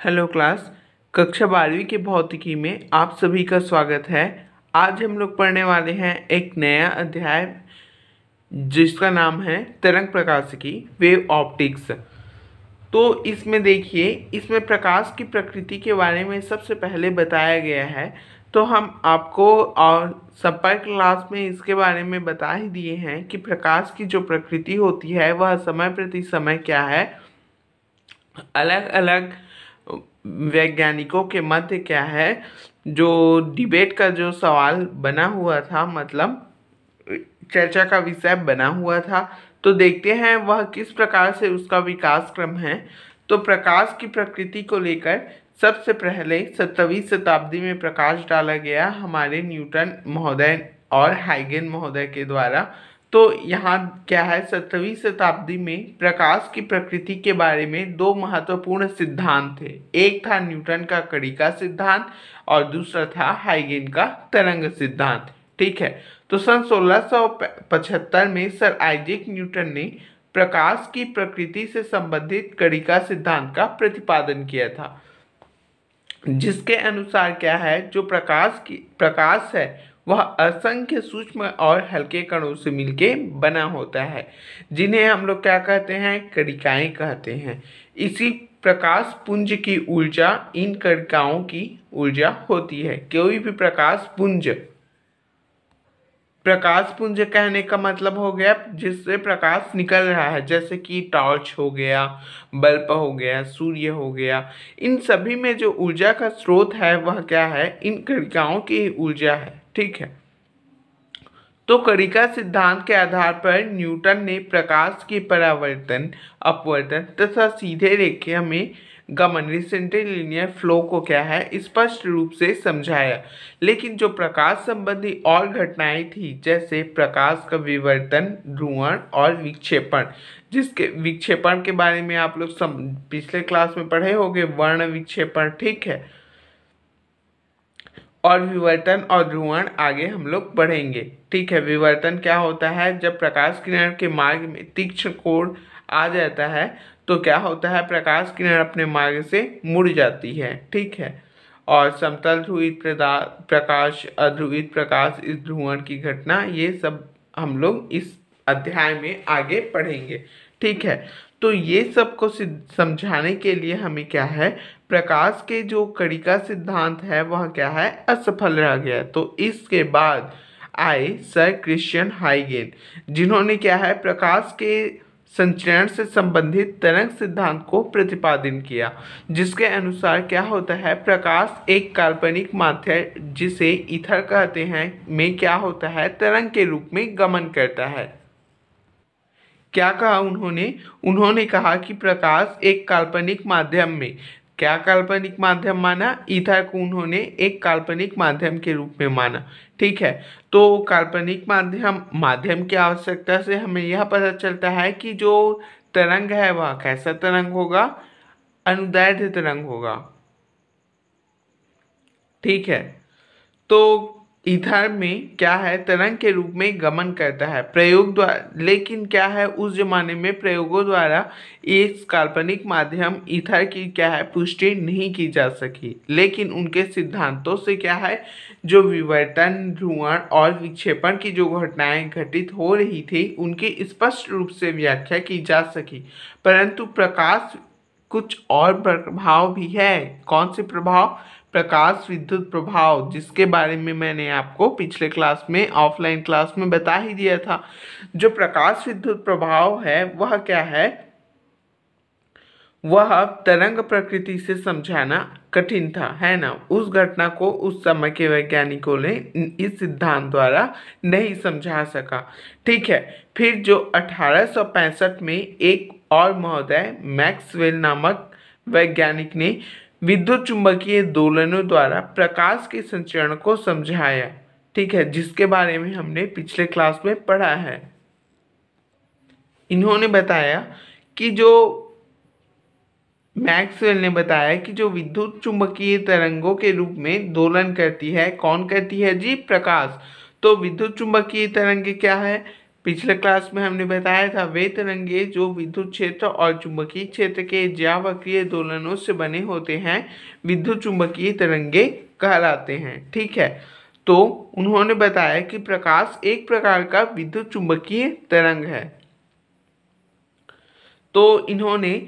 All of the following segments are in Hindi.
Hello class. कक्षा 12वीं की भौतिकी में आप सभी का स्वागत है। आज हम लोग पढ़ने वाले हैं एक नया अध्याय जिसका नाम है तरंग प्रकाशिकी, वेव ऑप्टिक्स। तो इसमें देखिए, इसमें प्रकाश की प्रकृति के बारे में सबसे पहले बताया गया है। तो हम आपको और संपर्क क्लास में इसके बारे में बता ही दिए हैं कि प्रकाश की जो प्रकृति होती है वह समय प्रति समय क्या है, अलग अलग वैज्ञानिकों के मध्य क्या है, जो डिबेट का जो सवाल बना हुआ था, मतलब चर्चा का विषय बना हुआ था। तो देखते हैं वह किस प्रकार से उसका विकास क्रम है। तो प्रकाश की प्रकृति को लेकर सबसे पहले 17वीं शताब्दी में प्रकाश डाला गया हमारे न्यूटन महोदय और हाइगन महोदय के द्वारा। तो यहाँ क्या है, 17वीं शताब्दी में प्रकाश की प्रकृति के बारे में दो महत्वपूर्ण सिद्धांत थे। एक था न्यूटन का कणिका सिद्धांत और दूसरा था हाइगन का तरंग सिद्धांत। ठीक है। तो सन 1675 में सर आइजैक न्यूटन ने प्रकाश की प्रकृति से संबंधित कणिका सिद्धांत का प्रतिपादन किया था, जिसके अनुसार क्या है, जो प्रकाश है वह असंख्य सूक्ष्म और हल्के कणों से मिलके बना होता है, जिन्हें हम लोग क्या कहते हैं, कणिकाएं कहते हैं। इसी प्रकाश पुंज की ऊर्जा इन कणिकाओं की ऊर्जा होती है। कोई भी प्रकाश पुंज कहने का मतलब हो गया जिससे प्रकाश निकल रहा है, जैसे कि टॉर्च हो गया, बल्ब हो गया, सूर्य हो गया। इन सभी में जो ऊर्जा का स्रोत है वह क्या है, इन कणिकाओं की ऊर्जा है। ठीक है। तो कणिका सिद्धांत के आधार पर न्यूटन ने प्रकाश के परावर्तन, अपवर्तन तथा सीधे रेखा में गमन, लीनियर फ्लो को क्या है, स्पष्ट रूप से समझाया। लेकिन जो प्रकाश संबंधी और घटनाएं थी, जैसे प्रकाश का विवर्तन, ध्रुवण और विक्षेपण, जिसके विक्षेपण के बारे में आप लोग पिछले क्लास में पढ़े होंगे, वर्ण विक्षेपण। ठीक है। और विवर्तन और ध्रुवण आगे हम लोग पढ़ेंगे। ठीक है। विवर्तन क्या होता है, जब प्रकाश किरण के मार्ग में तीक्ष्ण कोण आ जाता है तो क्या होता है, प्रकाश किरण अपने मार्ग से मुड़ जाती है। ठीक है। और समतल ध्रुवित प्रकाश, अध्रुवित प्रकाश, इस ध्रुवण की घटना, ये सब हम लोग इस अध्याय में आगे पढ़ेंगे। ठीक है। तो ये सब को समझाने के लिए हमें क्या है, प्रकाश के जो कणिका सिद्धांत है वह क्या है, असफल रह गया। तो इसके बाद आए सर क्रिश्चियन हाइगेन, जिन्होंने क्या है, प्रकाश के संचरण से संबंधित तरंग सिद्धांत को प्रतिपादन किया, जिसके अनुसार क्या होता है, प्रकाश एक काल्पनिक माध्यम जिसे ईथर कहते हैं में क्या होता है, तरंग के रूप में गमन करता है। क्या कहा उन्होंने कहा कि प्रकाश एक काल्पनिक माध्यम में, क्या काल्पनिक माध्यम माना, ईथर को उन्होंने एक काल्पनिक माध्यम के रूप में माना। ठीक है। तो काल्पनिक माध्यम की आवश्यकता से हमें यह पता चलता है कि जो तरंग है वह कैसा तरंग होगा, अनुदैर्ध्य तरंग होगा। ठीक है। तो ईथर में क्या है, तरंग के रूप में गमन करता है प्रयोग द्वारा। लेकिन क्या है, उस जमाने में प्रयोगों द्वारा इस काल्पनिक माध्यम ईथर की क्या है, पुष्टि नहीं की जा सकी। लेकिन उनके सिद्धांतों से क्या है, जो विवर्तन, ध्रुवण और विक्षेपण की जो घटनाएं घटित हो रही थी उनकी स्पष्ट रूप से व्याख्या की जा सकी। परंतु प्रकाश कुछ और प्रभाव भी है। कौन से प्रभाव, प्रकाश विद्युत प्रभाव, जिसके बारे में मैंने आपको पिछले क्लास में, ऑफलाइन क्लास में बता ही दिया था। जो प्रकाश विद्युत प्रभाव है वह क्या है, वह तरंग प्रकृति से समझाना कठिन था, है ना। उस घटना को उस समय के वैज्ञानिकों ने इस सिद्धांत द्वारा नहीं समझा सका। ठीक है। फिर जो 1865 में एक और महोदय मैक्सवेल नामक वैज्ञानिक ने विद्युत चुंबकीय दोलनों द्वारा प्रकाश के संचरण को समझाया। ठीक है। जिसके बारे में हमने पिछले क्लास में पढ़ा है। इन्होंने बताया कि जो मैक्सवेल ने बताया कि जो विद्युत चुंबकीय तरंगों के रूप में दोलन करती है, कौन करती है जी, प्रकाश। तो विद्युत चुंबकीय तरंग क्या है, पिछले क्लास में हमने बताया था वे तरंगे जो विद्युत क्षेत्र और चुंबकीय क्षेत्र के ज्यावक्रीय दोलनों से बने होते हैं विद्युत चुंबकीय तरंगे कहलाते हैं। ठीक है, तो उन्होंने बताया कि प्रकाश एक प्रकार का विद्युत चुंबकीय तरंग है। तो इन्होंने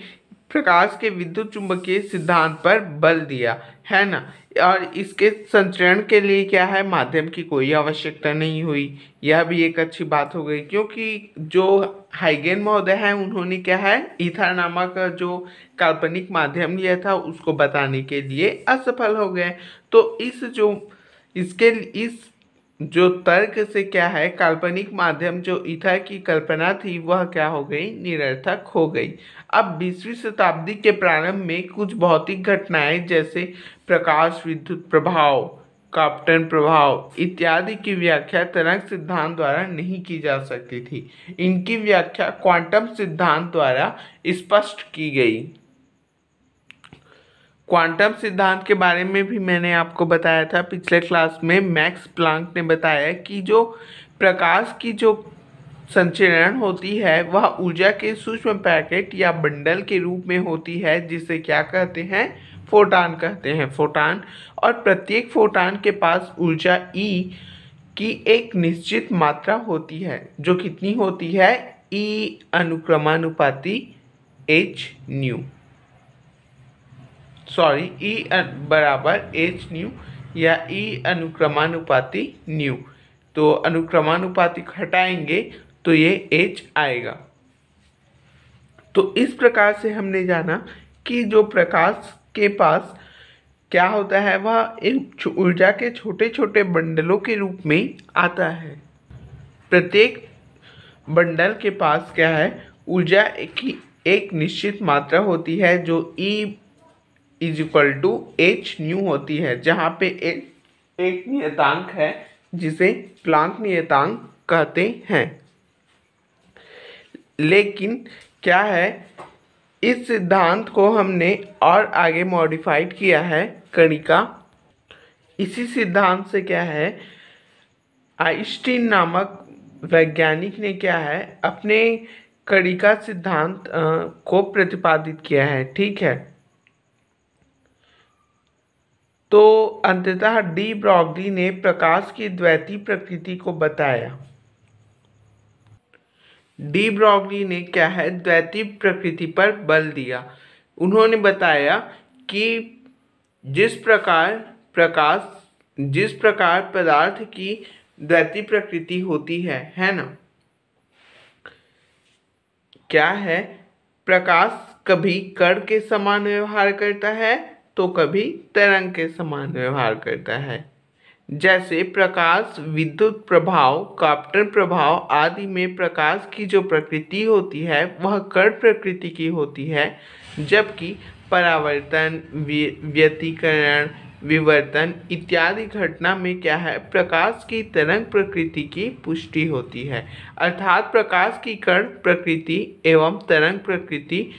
प्रकाश के विद्युत चुंबकीय सिद्धांत पर बल दिया है ना, और इसके संचरण के लिए क्या है, माध्यम की कोई आवश्यकता नहीं हुई। यह भी एक अच्छी बात हो गई, क्योंकि जो हाइगेन महोदय हैं उन्होंने क्या है, ईथर नामक जो काल्पनिक माध्यम लिया था उसको बताने के लिए असफल हो गए। तो इस जो तर्क से क्या है, काल्पनिक माध्यम जो ईथर की कल्पना थी वह क्या हो गई, निरर्थक हो गई। अब 20वीं शताब्दी के प्रारंभ में कुछ भौतिक घटनाएं जैसे प्रकाश विद्युत प्रभाव, कॉप्टन प्रभाव इत्यादि की व्याख्या तरंग सिद्धांत द्वारा नहीं की जा सकती थी। इनकी व्याख्या क्वांटम सिद्धांत द्वारा स्पष्ट की गई। क्वांटम सिद्धांत के बारे में भी मैंने आपको बताया था पिछले क्लास में। मैक्स प्लांक ने बताया कि जो प्रकाश की जो संचरण होती है वह ऊर्जा के सूक्ष्म पैकेट या बंडल के रूप में होती है, जिसे क्या कहते हैं, फोटान कहते हैं, फोटान। और प्रत्येक फोटान के पास ऊर्जा E की एक निश्चित मात्रा होती है, जो कितनी होती है, E अनुक्रमानुपाती h new, sorry E बराबर h न्यू या E अनुक्रमानुपाती न्यू। तो अनुक्रमानुपाती हटाएंगे तो ये h आएगा। तो इस प्रकार से हमने जाना कि जो प्रकाश के पास क्या होता है, वह एक ऊर्जा के छोटे छोटे बंडलों के रूप में आता है। प्रत्येक बंडल के पास क्या है, ऊर्जा की एक निश्चित मात्रा होती है जो E = h न्यू होती है, जहाँ पे एक नियतांक है जिसे प्लांक नियतांक कहते हैं। लेकिन क्या है, इस सिद्धांत को हमने और आगे मॉडिफाइड किया है कणिका। इसी सिद्धांत से क्या है, आइंस्टीन नामक वैज्ञानिक ने क्या है, अपने कणिका सिद्धांत को प्रतिपादित किया है। ठीक है, तो अंततः डी ब्रॉगली ने प्रकाश की द्वैती प्रकृति को बताया। डी ब्रॉगली ने क्या है, द्वैती प्रकृति पर बल दिया। उन्होंने बताया कि जिस प्रकार पदार्थ की द्वैती प्रकृति होती है ना, क्या है, प्रकाश कभी कण के समान व्यवहार करता है तो कभी तरंग के समान व्यवहार करता है। जैसे प्रकाश विद्युत प्रभाव, कॉप्टन प्रभाव आदि में प्रकाश की जो प्रकृति होती है वह कण प्रकृति की होती है, जबकि परावर्तन, व्यतिकरण, विवर्तन इत्यादि घटना में क्या है, प्रकाश की तरंग प्रकृति की पुष्टि होती है। अर्थात प्रकाश की कण प्रकृति एवं तरंग प्रकृति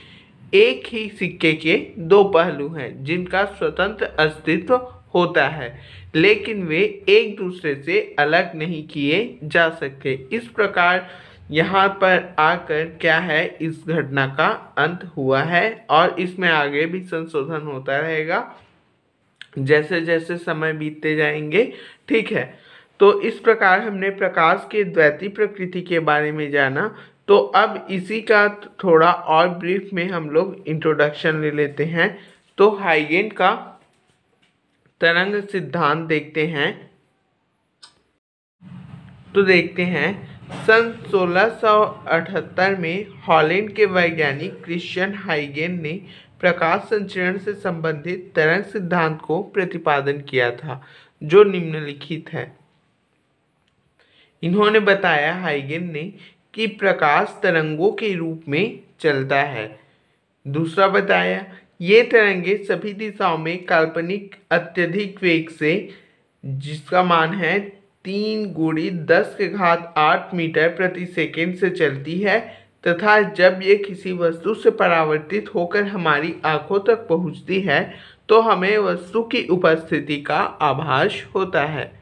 एक ही सिक्के के दो पहलू हैं, जिनका स्वतंत्र अस्तित्व होता है, लेकिन वे एक दूसरे से अलग नहीं किए जा सकते। इस प्रकार यहाँ पर आकर क्या है, इस घटना का अंत हुआ है और इसमें आगे भी संशोधन होता रहेगा जैसे जैसे समय बीतते जाएंगे। ठीक है, तो इस प्रकार हमने प्रकाश के द्वैती प्रकृति के बारे में जाना। तो अब इसी का थोड़ा और ब्रीफ में हम लोग इंट्रोडक्शन ले लेते हैं। तो हाइगेन का तरंग सिद्धांत देखते हैं। तो देखते हैं, सन 1678 में हॉलैंड के वैज्ञानिक क्रिश्चियन हाइगेन ने प्रकाश संचरण से संबंधित तरंग सिद्धांत को प्रतिपादन किया था, जो निम्नलिखित है। इन्होंने बताया, हाइगेन ने, कि प्रकाश तरंगों के रूप में चलता है। दूसरा बताया, ये तरंगे सभी दिशाओं में काल्पनिक अत्यधिक वेग से, जिसका मान है 3 × 10⁸ मीटर प्रति सेकेंड से चलती है, तथा जब ये किसी वस्तु से परावर्तित होकर हमारी आंखों तक पहुंचती है तो हमें वस्तु की उपस्थिति का आभास होता है।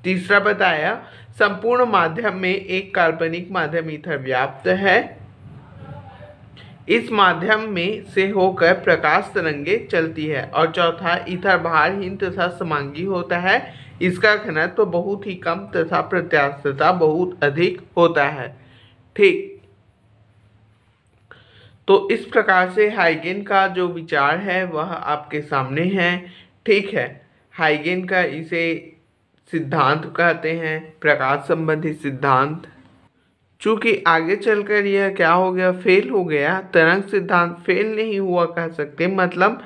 तीसरा बताया संपूर्ण माध्यम में एक काल्पनिक माध्यम ईथर व्याप्त है, इस माध्यम में से होकर प्रकाश तरंगे चलती है। और चौथा, ईथर भारहीन तथा समांगी होता है, इसका घनत्व बहुत ही कम तथा प्रत्यास्थता बहुत अधिक होता है। ठीक, तो इस प्रकार से हाइगेन का जो विचार है वह आपके सामने है। ठीक है, हाइगेन का इसे सिद्धांत कहते हैं, प्रकाश संबंधी सिद्धांत। चूंकि आगे चलकर यह क्या हो गया, फेल हो गया, तरंग सिद्धांत फेल नहीं हुआ कह सकते, मतलब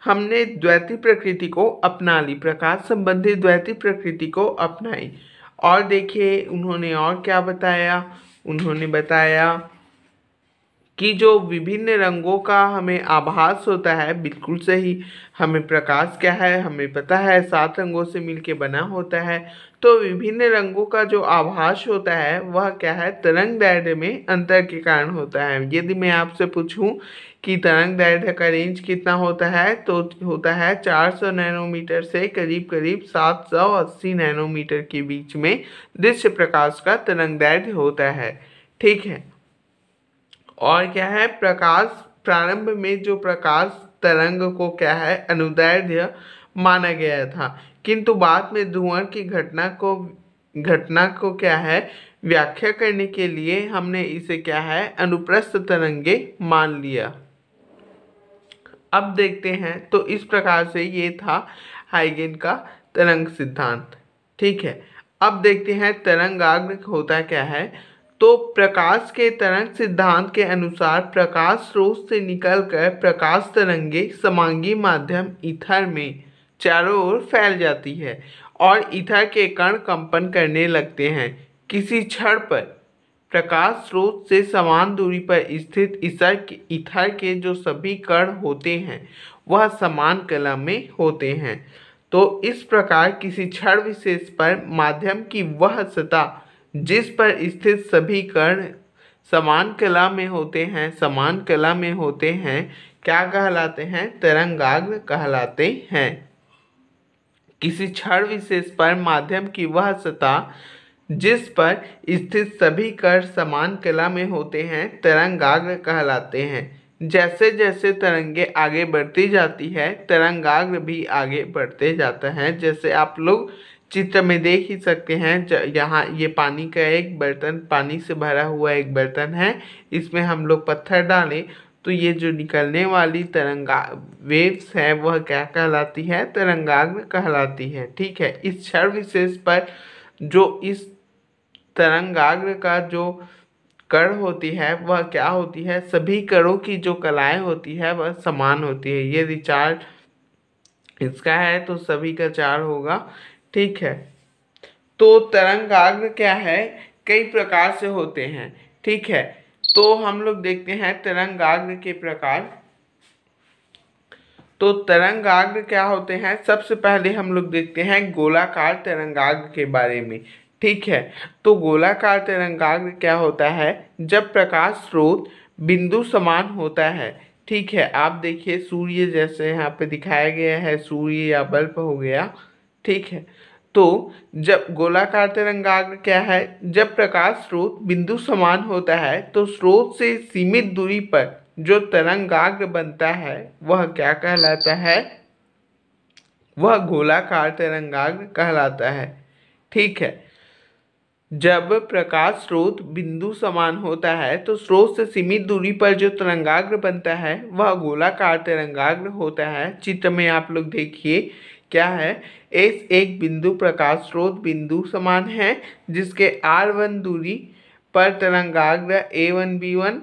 हमने द्वैती प्रकृति को अपना ली, प्रकाश संबंधी द्वैती प्रकृति को अपनाई। और देखिए उन्होंने और क्या बताया, उन्होंने बताया कि जो विभिन्न रंगों का हमें आभास होता है, बिल्कुल सही, हमें प्रकाश क्या है हमें पता है 7 रंगों से मिलके बना होता है, तो विभिन्न रंगों का जो आभास होता है वह क्या है, तरंग दैर्ध्य में अंतर के कारण होता है। यदि मैं आपसे पूछूं कि तरंग दैर्ध्य का रेंज कितना होता है, तो होता है 400 नैनोमीटर से करीब करीब 780 नैनोमीटर के बीच में दृश्य प्रकाश का तरंग दैर्ध्य होता है। ठीक है, और क्या है, प्रकाश प्रारंभ में जो प्रकाश तरंग को क्या है अनुदैर्ध्य माना गया था, किंतु बाद में ध्रुवण की घटना को क्या है व्याख्या करने के लिए हमने इसे क्या है अनुप्रस्थ तरंगे मान लिया। अब देखते हैं, तो इस प्रकार से ये था हाइगेन का तरंग सिद्धांत। ठीक है, अब देखते हैं तरंगाग्र होता क्या है। तो प्रकाश के तरंग सिद्धांत के अनुसार प्रकाश स्रोत से निकलकर प्रकाश तरंगे समांगी माध्यम ईथर में चारों ओर फैल जाती है और ईथर के कण कंपन करने लगते हैं। किसी क्षण पर प्रकाश स्रोत से समान दूरी पर स्थित ईथर के जो सभी कण होते हैं वह समान कला में होते हैं। तो इस प्रकार किसी क्षण विशेष पर माध्यम की वह सतह जिस पर स्थित सभी कण समान कला में होते हैं क्या कहलाते हैं, तरंगाग्र कहलाते हैं। किसी क्षण विशेष पर माध्यम की वह सतह जिस पर स्थित सभी कण समान कला में होते हैं तरंगाग्र कहलाते हैं। जैसे जैसे तरंगे आगे बढ़ती जाती है तरंगाग्र भी आगे बढ़ते जाता है। जैसे आप लोग चित्र में देख ही सकते हैं, यहाँ ये पानी का एक बर्तन, पानी से भरा हुआ एक बर्तन है, इसमें हम लोग पत्थर डालें तो ये जो निकलने वाली तरंगा वेव्स है वह क्या कहलाती है, तरंगाग्र कहलाती है। ठीक है, इस क्षण विशेष पर जो इस तरंगाग्र का जो कण होती है वह क्या होती है, सभी कणों की जो कलाएं होती है वह समान होती है। यदि 4 इसका है तो सभी का 4 होगा। ठीक है, तो तरंगाग्र क्या है, कई प्रकार से होते हैं। ठीक है, तो हम लोग देखते हैं तरंगाग्र के प्रकार। तो तरंगाग्र क्या होते हैं, सबसे पहले हम लोग देखते हैं गोलाकार तरंगाग्र के बारे में। ठीक है, तो गोलाकार तरंगाग्र क्या होता है, जब प्रकाश स्रोत बिंदु समान होता है। ठीक है, आप देखिए सूर्य जैसे यहाँ पे दिखाया गया है, सूर्य या बल्ब हो गया। ठीक है, तो जब गोलाकार तरंगाग्र क्या है, जब प्रकाश स्रोत बिंदु समान होता है तो स्रोत से सीमित दूरी पर जो तरंगाग्र बनता है वह क्या कहलाता है, वह गोलाकार तरंगाग्र कहलाता है। ठीक है, जब प्रकाश स्रोत बिंदु समान होता है तो स्रोत से सीमित दूरी पर जो तरंगाग्र बनता है वह गोलाकार तरंगाग्र होता है। चित्र में आप लोग देखिए क्या है, एक बिंदु प्रकाश स्रोत बिंदु समान है जिसके r1 दूरी पर तरंगाग्र a1b1,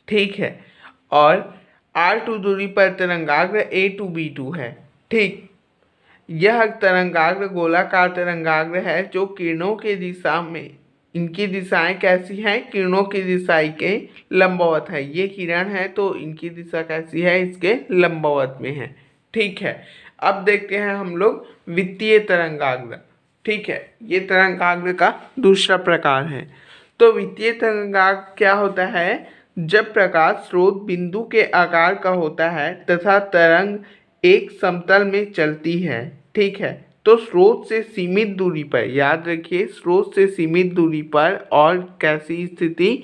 ठीक है, और r2 दूरी पर तरंगाग्र a2b2 है। ठीक, यह तरंगाग्र गोलाकार तरंगाग्र है जो किरणों के दिशा में, इनकी दिशाएं कैसी हैं, किरणों की दिशाएं के लंबवत है। ये किरण है तो इनकी दिशा कैसी है, इसके लंबवत में है। ठीक है, अब देखते हैं हम लोग वित्तीय तरंगाग्र। ठीक है, ये तरंगाग्र का दूसरा प्रकार है। तो वित्तीय तरंगाग्र क्या होता है, जब प्रकाश स्रोत बिंदु के आकार का होता है तथा तरंग एक समतल में चलती है। ठीक है, तो स्रोत से सीमित दूरी पर, याद रखिए, स्रोत से सीमित दूरी पर और कैसी स्थिति,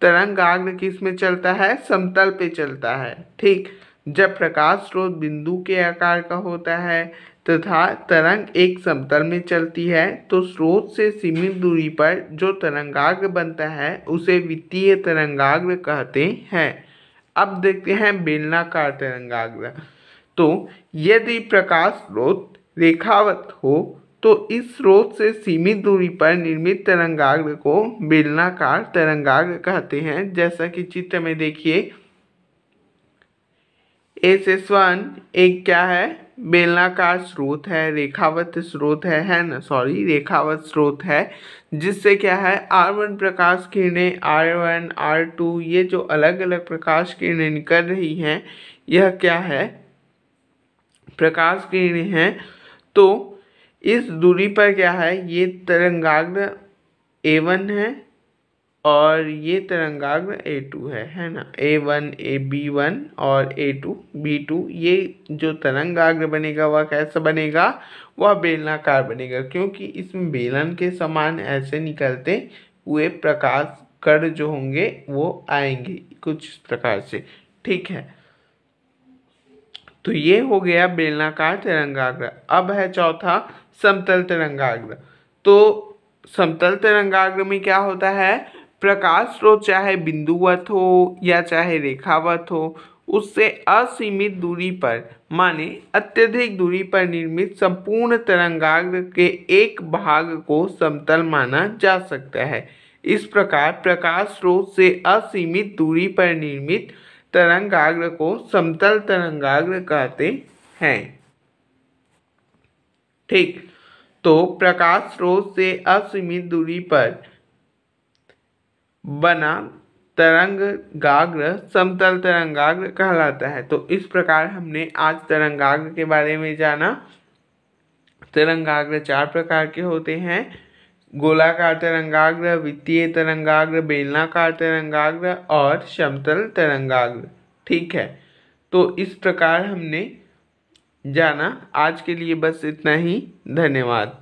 तरंगाग्र किस में चलता है, समतल पे चलता है। ठीक, जब प्रकाश स्रोत बिंदु के आकार का होता है तथा तरंग एक समतल में चलती है तो स्रोत से सीमित दूरी पर जो तरंगाग्र बनता है उसे वित्तीय तरंगाग्र कहते हैं। अब देखते हैं बेलनाकार तरंगाग्र। तो यदि प्रकाश स्रोत रेखावत हो तो इस स्रोत से सीमित दूरी पर निर्मित तरंगाग्र को बेलनाकार तरंगाग्र कहते हैं। जैसा कि चित्र में देखिए, SS1 एक क्या है, बेलनाकार स्रोत है, रेखावत स्रोत है ना, सॉरी, रेखावत स्रोत है, जिससे क्या है R1 प्रकाश किरणें, R1 R2 ये जो अलग अलग प्रकाश किरणें निकल रही हैं, यह क्या है, प्रकाश किरणें हैं। तो इस दूरी पर क्या है, ये तरंगाग्र A1 है और ये तरंगाग्र A2 है ना, A1 B1 और A2 B2। ये जो तरंगाग्र बनेगा वह कैसा बनेगा, वह बेलनाकार बनेगा, क्योंकि इसमें बेलन के समान ऐसे निकलते हुए प्रकाश कण जो होंगे वो आएंगे कुछ इस प्रकार से। ठीक है, तो ये हो गया बेलनाकार तरंगाग्र। अब है चौथा समतल तरंगाग्र। तो समतल तरंगाग्र में क्या होता है, प्रकाश स्रोत चाहे बिंदुवत हो या चाहे रेखावत हो, उससे असीमित दूरी पर, माने अत्यधिक दूरी पर निर्मित संपूर्ण तरंगाग्र के एक भाग को समतल माना जा सकता है। इस प्रकार प्रकाश स्रोत से असीमित दूरी पर निर्मित तरंगाग्र को समतल तरंगाग्र कहते हैं। ठीक, तो प्रकाश स्रोत से असीमित दूरी पर बना तरंगाग्र समतल तरंगाग्र कहलाता है। तो इस प्रकार हमने आज तरंगाग्र के बारे में जाना। तरंगाग्र चार प्रकार के होते हैं, गोलाकार तरंगाग्र, वित्तीय तरंगाग्र, बेलनाकार तरंगाग्र और समतल तरंगाग्र। ठीक है, तो इस प्रकार हमने जाना। आज के लिए बस इतना ही, धन्यवाद।